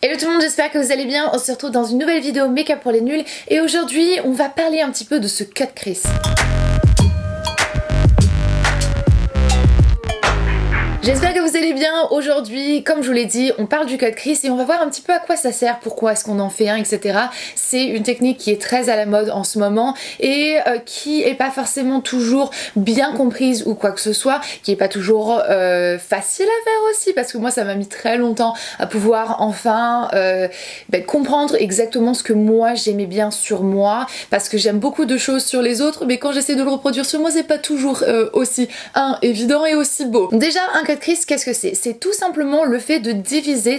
Hello tout le monde, j'espère que vous allez bien. On se retrouve dans une nouvelle vidéo make-up pour les nuls et aujourd'hui on va parler un petit peu de ce cut crease. J'espère que vous allez bien. Aujourd'hui, comme je vous l'ai dit, on parle du cut crease et on va voir un petit peu à quoi ça sert, pourquoi est-ce qu'on en fait un, etc. C'est une technique qui est très à la mode en ce moment et qui est pas forcément toujours bien comprise ou quoi que ce soit, qui est pas toujours facile à faire aussi, parce que moi ça m'a mis très longtemps à pouvoir enfin comprendre exactement ce que moi j'aimais bien sur moi, parce que j'aime beaucoup de choses sur les autres, mais quand j'essaie de le reproduire sur moi, c'est pas toujours aussi évident et aussi beau. Déjà, un cut crease, qu'est-ce que c'est? C'est tout simplement le fait de diviser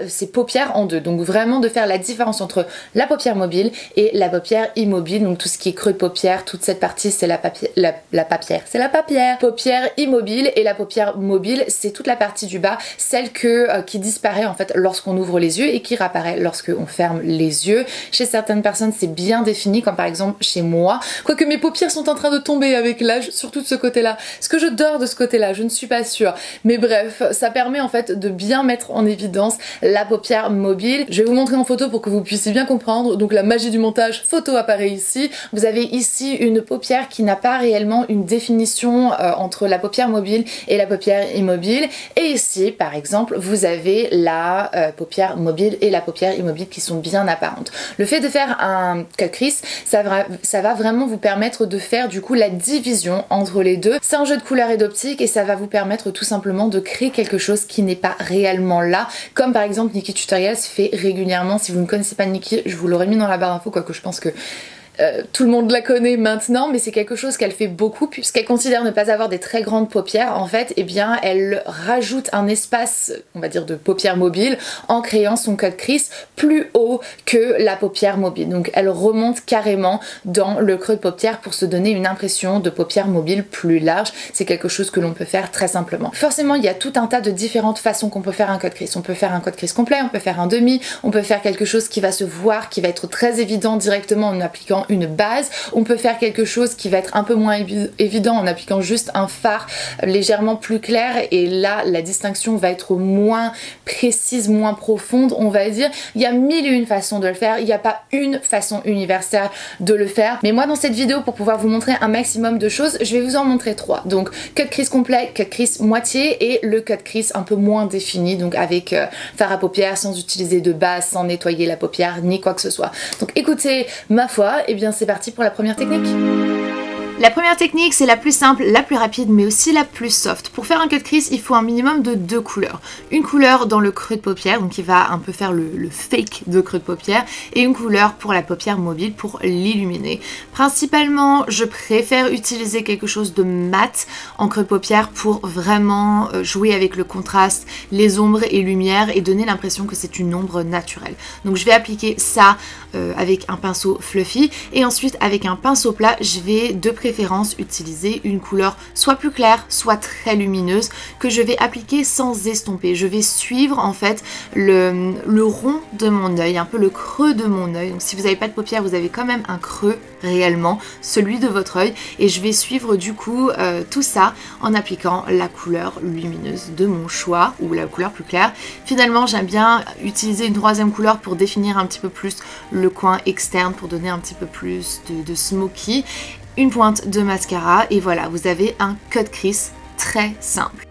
ses paupières en deux. Donc vraiment de faire la différence entre la paupière mobile et la paupière immobile. Donc tout ce qui est creux de paupière, toute cette partie c'est la paupière. Paupière immobile, et la paupière mobile c'est toute la partie du bas, celle qui disparaît en fait lorsqu'on ouvre les yeux et qui réapparaît lorsqu'on ferme les yeux. Chez certaines personnes c'est bien défini, comme par exemple chez moi. Quoique mes paupières sont en train de tomber avec l'âge, surtout de ce côté-là. Est-ce que je dors de ce côté-là? Je ne suis pas sûre. Mais bref, ça permet en fait de bien mettre en évidence la paupière mobile. Je vais vous montrer en photo pour que vous puissiez bien comprendre. Donc la magie du montage, photo apparaît ici. Vous avez ici une paupière qui n'a pas réellement une définition entre la paupière mobile et la paupière immobile. Et ici, par exemple, vous avez la paupière mobile et la paupière immobile qui sont bien apparentes. Le fait de faire un cut crease, ça va vraiment vous permettre de faire du coup la division entre les deux. C'est un jeu de couleurs et d'optique et ça va vous permettre tout simplement de créer quelque chose qui n'est pas réellement là, comme par exemple Nikki Tutorials fait régulièrement. Si vous ne connaissez pas Nikki, je vous l'aurais mis dans la barre d'infos, quoique je pense que tout le monde la connaît maintenant, mais c'est quelque chose qu'elle fait beaucoup puisqu'elle considère ne pas avoir des très grandes paupières. En fait, eh bien, elle rajoute un espace, on va dire, de paupière mobile en créant son cut crease plus haut que la paupière mobile. Donc elle remonte carrément dans le creux de paupière pour se donner une impression de paupière mobile plus large. C'est quelque chose que l'on peut faire très simplement. Forcément, il y a tout un tas de différentes façons qu'on peut faire un cut crease. On peut faire un cut crease complet, on peut faire un demi, on peut faire quelque chose qui va se voir, qui va être très évident directement en appliquant une base, on peut faire quelque chose qui va être un peu moins évident en appliquant juste un fard légèrement plus clair, et là la distinction va être moins précise, moins profonde, on va dire. Il y a mille et une façons de le faire, il n'y a pas une façon universelle de le faire, mais moi dans cette vidéo, pour pouvoir vous montrer un maximum de choses, je vais vous en montrer trois. Donc cut crease complet, cut crease moitié et le cut crease un peu moins défini, donc avec fard à paupières, sans utiliser de base, sans nettoyer la paupière ni quoi que ce soit. Donc écoutez, ma foi, et bien c'est parti pour la première technique. La première technique, c'est la plus simple, la plus rapide, mais aussi la plus soft. Pour faire un cut crease, il faut un minimum de deux couleurs. Une couleur dans le creux de paupière, donc qui va un peu faire le fake de creux de paupière, et une couleur pour la paupière mobile pour l'illuminer. Principalement, je préfère utiliser quelque chose de mat en creux de paupière pour vraiment jouer avec le contraste, les ombres et lumières, et donner l'impression que c'est une ombre naturelle. Donc je vais appliquer ça avec un pinceau fluffy, et ensuite avec un pinceau plat, je vais de préférence utiliser une couleur soit plus claire, soit très lumineuse, que je vais appliquer sans estomper. Je vais suivre en fait le rond de mon œil, un peu le creux de mon œil. Donc si vous n'avez pas de paupières, vous avez quand même un creux réellement, celui de votre œil, et je vais suivre du coup tout ça en appliquant la couleur lumineuse de mon choix ou la couleur plus claire. Finalement, j'aime bien utiliser une troisième couleur pour définir un petit peu plus le coin externe, pour donner un petit peu plus de smoky, une pointe de mascara, et voilà, vous avez un cut crease très simple.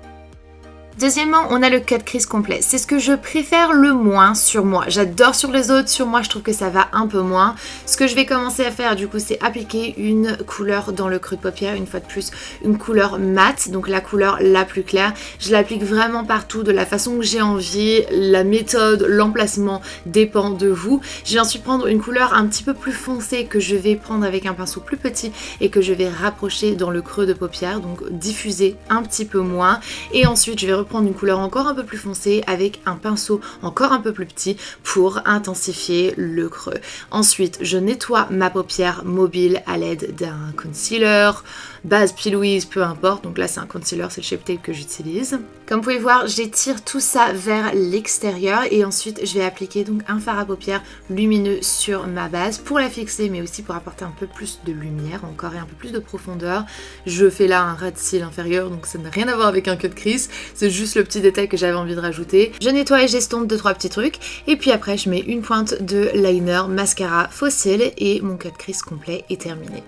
Deuxièmement, on a le cut crease complet. C'est ce que je préfère le moins sur moi. J'adore sur les autres, sur moi je trouve que ça va un peu moins. Ce que je vais commencer à faire du coup, c'est appliquer une couleur dans le creux de paupière, une fois de plus une couleur mat, donc la couleur la plus claire. Je l'applique vraiment partout de la façon que j'ai envie. La méthode, l'emplacement dépend de vous. Je vais ensuite prendre une couleur un petit peu plus foncée que je vais prendre avec un pinceau plus petit et que je vais rapprocher dans le creux de paupière, donc diffuser un petit peu moins. Et ensuite je vais prendre une couleur encore un peu plus foncée avec un pinceau encore un peu plus petit pour intensifier le creux. Ensuite, je nettoie ma paupière mobile à l'aide d'un concealer, base P. Louise, peu importe. Donc là, c'est un concealer, c'est le Shape Tape que j'utilise. Comme vous pouvez voir, j'étire tout ça vers l'extérieur et ensuite, je vais appliquer donc un fard à paupières lumineux sur ma base pour la fixer, mais aussi pour apporter un peu plus de lumière encore et un peu plus de profondeur. Je fais là un ras de cils inférieur, donc ça n'a rien à voir avec un cut crease. C'est juste le petit détail que j'avais envie de rajouter. Je nettoie et j'estompe 2-3 petits trucs et puis après je mets une pointe de liner, mascara, faux cils et mon cut crease complet est terminé.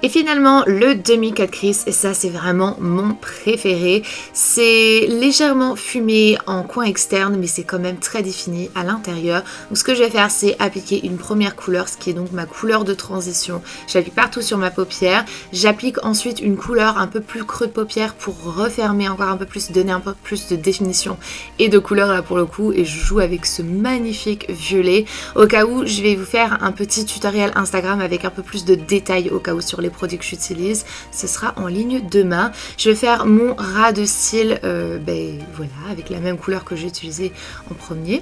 Et finalement, le demi-cut crease, et ça c'est vraiment mon préféré. C'est légèrement fumé en coin externe, mais c'est quand même très défini à l'intérieur. Donc ce que je vais faire, c'est appliquer une première couleur, ce qui est donc ma couleur de transition. J'applique partout sur ma paupière. J'applique ensuite une couleur un peu plus creux de paupière pour refermer encore un peu plus, donner un peu plus de définition et de couleur là pour le coup. Et je joue avec ce magnifique violet. Au cas où, je vais vous faire un petit tutoriel Instagram avec un peu plus de détails au cas où sur les produits que j'utilise, ce sera en ligne demain. Je vais faire mon ras de cils voilà, avec la même couleur que j'ai utilisée en premier.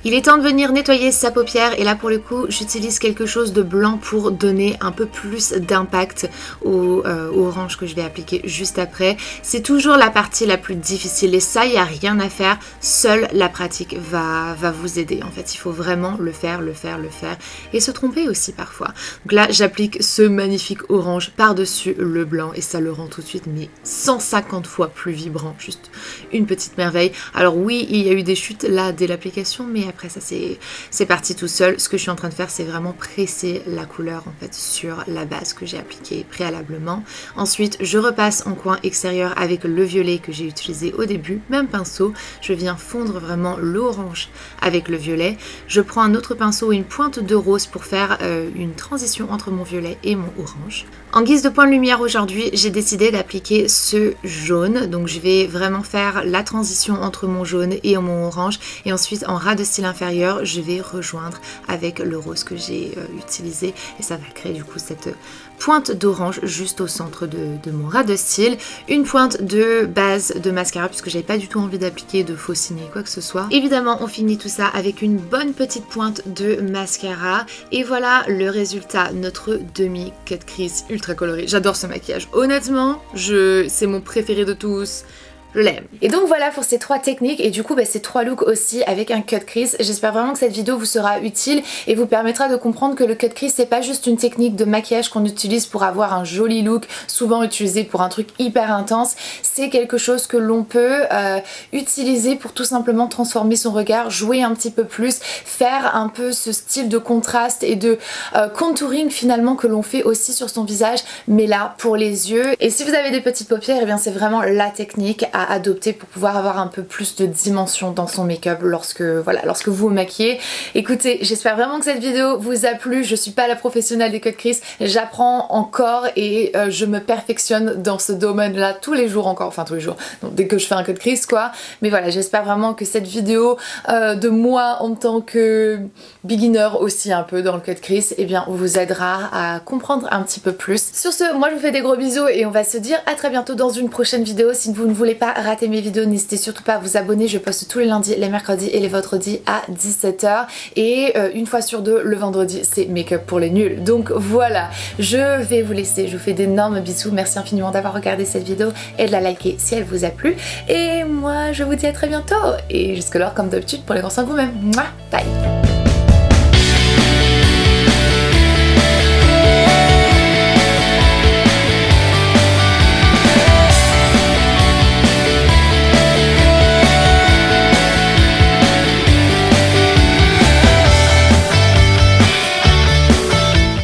Il est temps de venir nettoyer sa paupière et là pour le coup j'utilise quelque chose de blanc pour donner un peu plus d'impact au orange que je vais appliquer juste après. C'est toujours la partie la plus difficile et ça il n'y a rien à faire, seule la pratique va vous aider. En fait il faut vraiment le faire et se tromper aussi parfois. Donc là j'applique ce magnifique orange par-dessus le blanc et ça le rend tout de suite mais 150 fois plus vibrant, juste une petite merveille. Alors oui il y a eu des chutes là dès l'application mais après ça c'est parti tout seul. Ce que je suis en train de faire c'est vraiment presser la couleur en fait sur la base que j'ai appliquée préalablement. Ensuite je repasse en coin extérieur avec le violet que j'ai utilisé au début, même pinceau. Je viens fondre vraiment l'orange avec le violet. Je prends un autre pinceau et une pointe de rose pour faire une transition entre mon violet et mon orange. En guise de point de lumière aujourd'hui j'ai décidé d'appliquer ce jaune. Donc je vais vraiment faire la transition entre mon jaune et mon orange et ensuite en ras de cils inférieur je vais rejoindre avec le rose que j'ai utilisé et ça va créer du coup cette pointe d'orange juste au centre de mon ras de cils, une pointe de base de mascara puisque j'avais pas du tout envie d'appliquer de faux cils quoi que ce soit. Évidemment on finit tout ça avec une bonne petite pointe de mascara et voilà le résultat, notre demi cut crease ultra coloré. J'adore ce maquillage, honnêtement c'est mon préféré de tous. Je l'aime. Et donc voilà pour ces 3 techniques et du coup ces 3 looks aussi avec un cut crease. J'espère vraiment que cette vidéo vous sera utile et vous permettra de comprendre que le cut crease c'est pas juste une technique de maquillage qu'on utilise pour avoir un joli look, souvent utilisé pour un truc hyper intense. C'est quelque chose que l'on peut utiliser pour tout simplement transformer son regard, jouer un petit peu plus, faire un peu ce style de contraste et de contouring finalement que l'on fait aussi sur son visage mais là pour les yeux. Et si vous avez des petites paupières, et bien c'est vraiment la technique à adopter pour pouvoir avoir un peu plus de dimension dans son make-up lorsque vous vous maquillez. Écoutez, j'espère vraiment que cette vidéo vous a plu. Je suis pas la professionnelle des cut crease, j'apprends encore et je me perfectionne dans ce domaine là tous les jours encore, enfin tous les jours, donc dès que je fais un cut crease quoi. Mais voilà, j'espère vraiment que cette vidéo de moi en tant que beginner aussi un peu dans le cut crease, et bien vous aidera à comprendre un petit peu plus. Sur ce, moi je vous fais des gros bisous et on va se dire à très bientôt dans une prochaine vidéo. Si vous ne voulez pas rater mes vidéos, n'hésitez surtout pas à vous abonner. Je poste tous les lundis, les mercredis et les vendredis à 17 h et une fois sur 2 le vendredi c'est make-up pour les nuls. Donc voilà, je vais vous laisser, je vous fais d'énormes bisous, merci infiniment d'avoir regardé cette vidéo et de la liker si elle vous a plu et moi je vous dis à très bientôt et jusque là comme d'habitude prenez grand soin de vous-même. Bye.